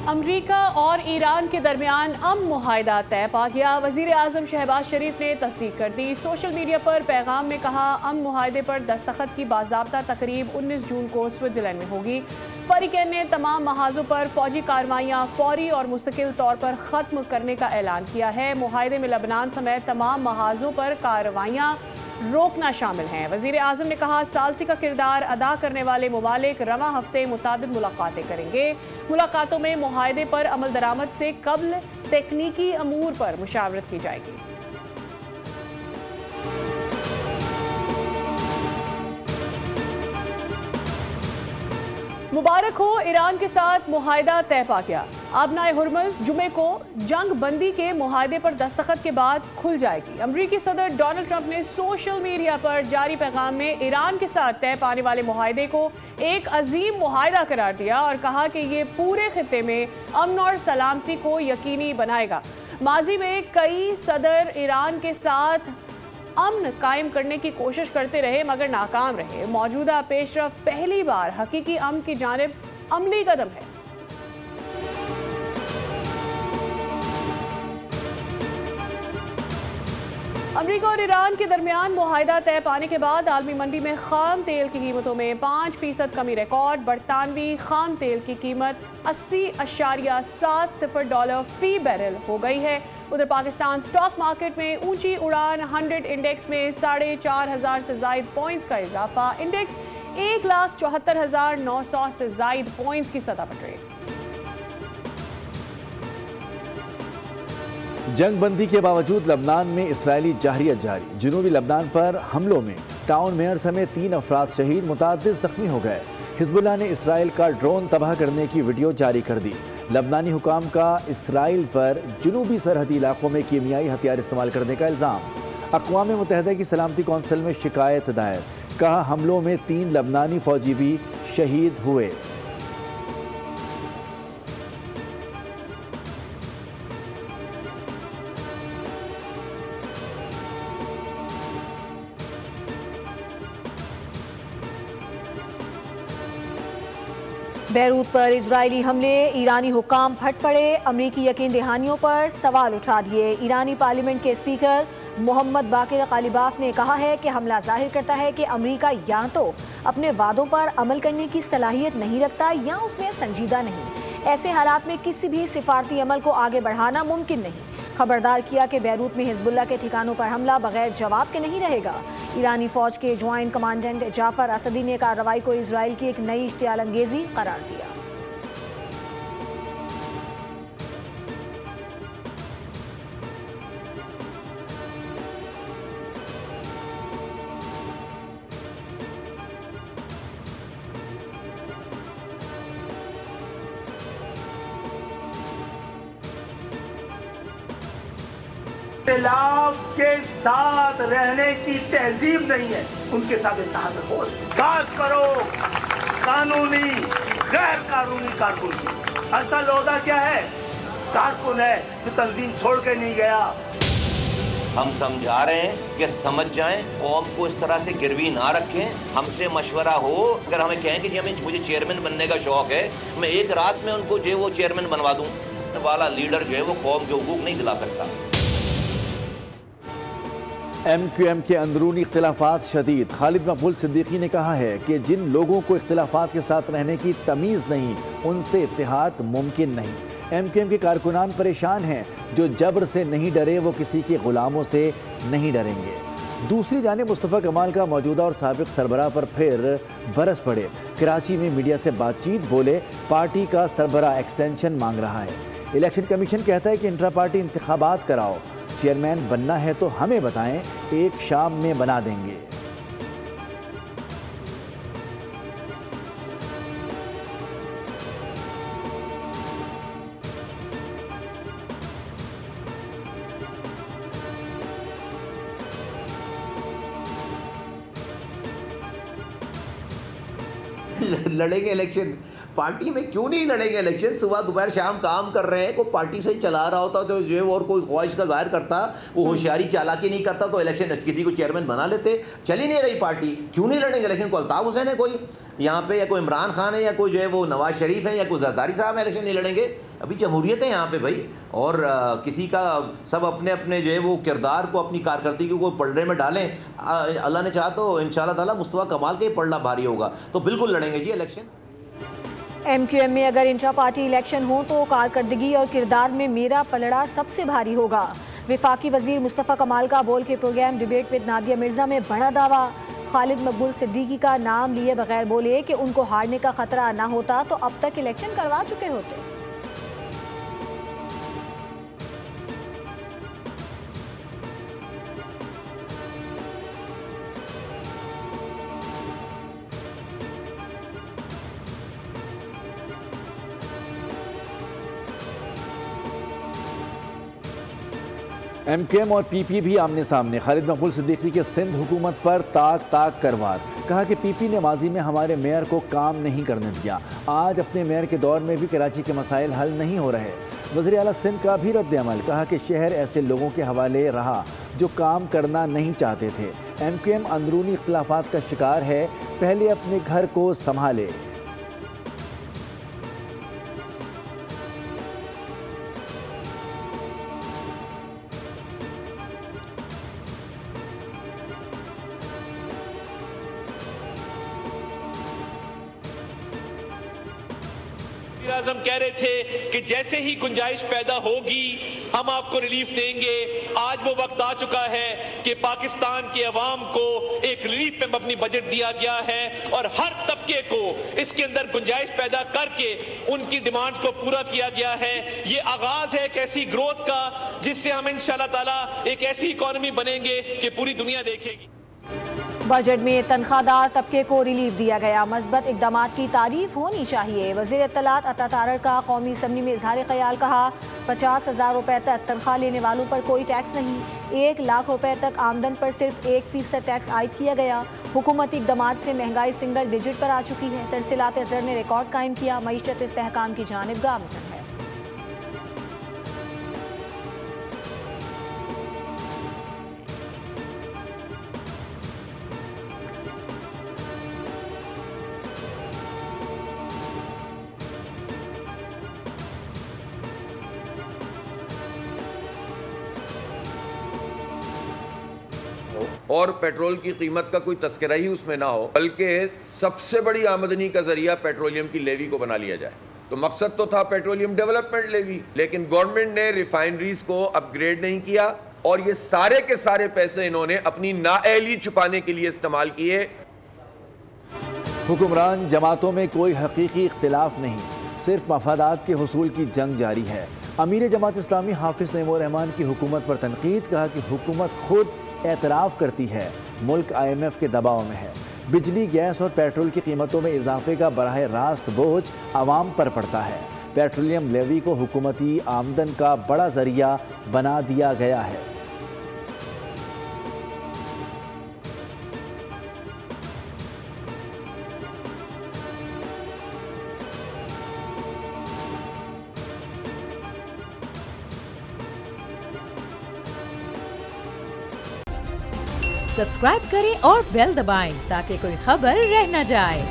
امریکہ اور ایران کے درمیان امن معاہدہ طے پا گیا۔ وزیر اعظم شہباز شریف نے تصدیق کر دی۔ سوشل میڈیا پر پیغام میں کہا، امن معاہدے پر دستخط کی باضابطہ تقریب 19 جون کو سوئٹزرلینڈ میں ہوگی۔ فریقین نے تمام محاذوں پر فوجی کارروائیاں فوری اور مستقل طور پر ختم کرنے کا اعلان کیا ہے۔ معاہدے میں لبنان سمیت تمام محاذوں پر کارروائیاں روکنا شامل ہیں۔ وزیر اعظم نے کہا، ثالثی کا کردار ادا کرنے والے ممالک رواں ہفتے متعدد ملاقاتیں کریں گے۔ ملاقاتوں میں معاہدے پر عمل درآمد سے قبل تکنیکی امور پر مشاورت کی جائے گی۔ مبارک ہو، ایران کے ساتھ معاہدہ طے پا گیا۔ آبنائے ہرمز جمعے کو جنگ بندی کے معاہدے پر دستخط کے بعد کھل جائے گی۔ امریکی صدر ڈونلڈ ٹرمپ نے سوشل میڈیا پر جاری پیغام میں ایران کے ساتھ طے پانے والے معاہدے کو ایک عظیم معاہدہ قرار دیا اور کہا کہ یہ پورے خطے میں امن اور سلامتی کو یقینی بنائے گا۔ ماضی میں کئی صدر ایران کے ساتھ امن قائم کرنے کی کوشش کرتے رہے مگر ناکام رہے۔ موجودہ پیش رفت پہلی بار حقیقی امن کی جانب عملی قدم ہے۔ امریکہ اور ایران کے درمیان معاہدہ طے پانے کے بعد عالمی منڈی میں خام تیل کی قیمتوں میں 5% کمی ریکارڈ۔ برطانوی خام تیل کی قیمت $80.70 فی بیرل ہو گئی ہے۔ ادھر پاکستان سٹاک مارکیٹ میں اونچی اڑان، 100 انڈیکس میں 4,500 سے زائد پوائنٹس کا اضافہ، انڈیکس 1,74,900 سے زائد پوائنٹس کی سطح پر ٹریڈ۔ جنگ بندی کے باوجود لبنان میں اسرائیلی جارحیت جاری۔ جنوبی لبنان پر حملوں میں ٹاؤن میئر سمیت 3 افراد شہید، متعدد زخمی ہو گئے۔ حزب اللہ نے اسرائیل کا ڈرون تباہ کرنے کی ویڈیو جاری کر دی۔ لبنانی حکام کا اسرائیل پر جنوبی سرحدی علاقوں میں کیمیائی ہتھیار استعمال کرنے کا الزام۔ اقوام متحدہ کی سلامتی کونسل میں شکایت دائر، کہا حملوں میں 3 لبنانی فوجی بھی شہید ہوئے۔ بیروت پر اسرائیلی حملے، ایرانی حکام پھٹ پڑے، امریکی یقین دہانیوں پر سوال اٹھا دیے۔ ایرانی پارلیمنٹ کے اسپیکر محمد باقر غالیباف نے کہا ہے کہ حملہ ظاہر کرتا ہے کہ امریکہ یا تو اپنے وعدوں پر عمل کرنے کی صلاحیت نہیں رکھتا یا اس میں سنجیدہ نہیں۔ ایسے حالات میں کسی بھی سفارتی عمل کو آگے بڑھانا ممکن نہیں۔ خبردار کیا کہ بیروت میں حزب اللہ کے ٹھکانوں پر حملہ بغیر جواب کے نہیں رہے گا۔ ایرانی فوج کے جوائنٹ کمانڈنٹ جعفر اسدی نے کارروائی کو اسرائیل کی ایک نئی اشتعال انگیزی قرار دیا۔ اختلاف کے ساتھ رہنے کی تہذیب نہیں ہے، ان کے ساتھ اتحاد رکھو، بات کرو قانونی غیر قانونی کارکن کی۔ اصل عہدہ کیا ہے؟ کارکن ہے جو تنظیم چھوڑ کے نہیں گیا۔ ہم سمجھا رہے ہیں کہ سمجھ جائیں، قوم کو اس طرح سے گروی نہ رکھیں۔ ہم سے مشورہ ہو، اگر ہمیں کہیں کہ جی مجھے چیئرمین بننے کا شوق ہے، میں ایک رات میں ان کو جو ہے وہ چیئرمین بنوا دوں والا لیڈر جو ہے وہ قوم کے حقوق نہیں دلا سکتا۔ ایم کیو ایم کے اندرونی اختلافات شدید۔ خالد مقبول صدیقی نے کہا ہے کہ جن لوگوں کو اختلافات کے ساتھ رہنے کی تمیز نہیں، ان سے اتحاد ممکن نہیں۔ ایم کیو ایم کے کارکنان پریشان ہیں، جو جبر سے نہیں ڈرے وہ کسی کے غلاموں سے نہیں ڈریں گے۔ دوسری جانب مصطفیٰ کمال کا موجودہ اور سابق سربراہ پر پھر برس پڑے۔ کراچی میں میڈیا سے بات چیت، بولے پارٹی کا سربراہ ایکسٹینشن مانگ رہا ہے۔ الیکشن کمیشن کہتا ہے کہ انٹرا پارٹی انتخابات کراؤ، چیئرمین بننا ہے تو ہمیں بتائیں، ایک شام میں بنا دیں گے۔ لڑیں گے الیکشن، پارٹی میں کیوں نہیں لڑیں گے الیکشن؟ صبح دوپہر شام کام کر رہے ہیں، کوئی پارٹی سے ہی چلا رہا ہوتا تو جو اور کوئی خواہش کا ظاہر کرتا، وہ ہوشیاری چالاکی نہیں کرتا تو الیکشن کسی کو چیئرمین بنا لیتے. چل ہی نہیں رہی پارٹی، کیوں نہیں لڑیں گے الیکشن؟ کو الطاف حسین ہے کوئی یہاں پہ، یا کوئی عمران خان ہے، یا کوئی جو ہے وہ نواز شریف ہے، یا کوئی زرداری صاحب ہے، الیکشن نہیں لڑیں گے؟ ابھی جمہوریت ہے یہاں پہ بھائی، اور کسی کا سب اپنے اپنے جو ہے وہ کردار کو اپنی کارکردگی کو پلڑے میں ڈالیں. اللہ نے چاہا تو انشاءاللہ تعالیٰ مصطفیٰ کمال کا ہی پلڑا بھاری ہوگا، تو بالکل لڑیں گے جی الیکشن. ایم کیو ایم میں اگر انٹرا پارٹی الیکشن ہوں تو کارکردگی اور کردار میں میرا پلڑا سب سے بھاری ہوگا. وفاقی وزیر مصطفیٰ کمال کا بول کے program debate with Nadia Mirza میں بڑا دعویٰ. خالد مقبول صدیقی کا نام لیے بغیر بولے کہ ان کو ہارنے کا خطرہ نہ ہوتا تو اب تک الیکشن کروا چکے ہوتے. ایم کیو ایم اور پی پی بھی آمنے سامنے. خالد مقبول صدیقی کے سندھ حکومت پر تاک تاک کر وار. کہا کہ پی پی نے ماضی میں ہمارے میئر کو کام نہیں کرنے دیا، آج اپنے میئر کے دور میں بھی کراچی کے مسائل حل نہیں ہو رہے. وزیر اعلیٰ سندھ کا بھی رد عمل. کہا کہ شہر ایسے لوگوں کے حوالے رہا جو کام کرنا نہیں چاہتے تھے. ایم کیو ایم اندرونی اختلافات کا شکار ہے، پہلے اپنے گھر کو سنبھالے. اعظم کہہ رہے تھے کہ جیسے ہی گنجائش پیدا ہوگی ہم آپ کو ریلیف دیں گے. آج وہ وقت آ چکا ہے کہ پاکستان کے عوام کو ایک ریلیف پہ مبنی بجٹ دیا گیا ہے اور ہر طبقے کو اس کے اندر گنجائش پیدا کر کے ان کی ڈیمانڈز کو پورا کیا گیا ہے. یہ آغاز ہے ایک ایسی گروتھ کا جس سے ہم انشاءاللہ تعالیٰ ایک ایسی اکانومی بنیں گے کہ پوری دنیا دیکھے گی. بجٹ میں تنخواہ دار طبقے کو ریلیف دیا گیا. مثبت اقدامات کی تعریف ہونی چاہیے. وزیر اطلاعات عطا تارڑ کا قومی اسمبلی میں اظہار خیال. کہا 50,000 روپے تک تنخواہ لینے والوں پر کوئی ٹیکس نہیں. 1 لاکھ روپے تک آمدن پر صرف 1% ٹیکس عائد کیا گیا. حکومتی اقدامات سے مہنگائی سنگل ڈیجٹ پر آ چکی ہے. ترسیلات زر نے ریکارڈ قائم کیا. معیشت استحکام کی جانب گامزن ہے. اور پیٹرول کی قیمت کا کوئی تذکرہ ہی اس میں نہ ہو، بلکہ سب سے بڑی آمدنی کا ذریعہ پیٹرولیم کی لیوی کو بنا لیا جائے. تو مقصد تو تھا پیٹرولیم ڈیولپمنٹ لیوی، لیکن گورنمنٹ نے ریفائنریز کو اپ گریڈ نہیں کیا اور یہ سارے کے سارے پیسے انہوں نے اپنی نااہلی چھپانے کے لیے استعمال کیے. حکمران جماعتوں میں کوئی حقیقی اختلاف نہیں، صرف مفادات کے حصول کی جنگ جاری ہے. امیر جماعت اسلامی حافظ نعیم الرحمان کی حکومت پر تنقید. کہا کہ حکومت خود اعتراف کرتی ہے ملک آئی ایم ایف کے دباؤ میں ہے. بجلی، گیس اور پیٹرول کی قیمتوں میں اضافے کا براہ راست بوجھ عوام پر پڑتا ہے. پیٹرولیم لیوی کو حکومتی آمدن کا بڑا ذریعہ بنا دیا گیا ہے. سبسکرائب کریں اور بیل دبائیں تاکہ کوئی خبر رہ نہ جائے.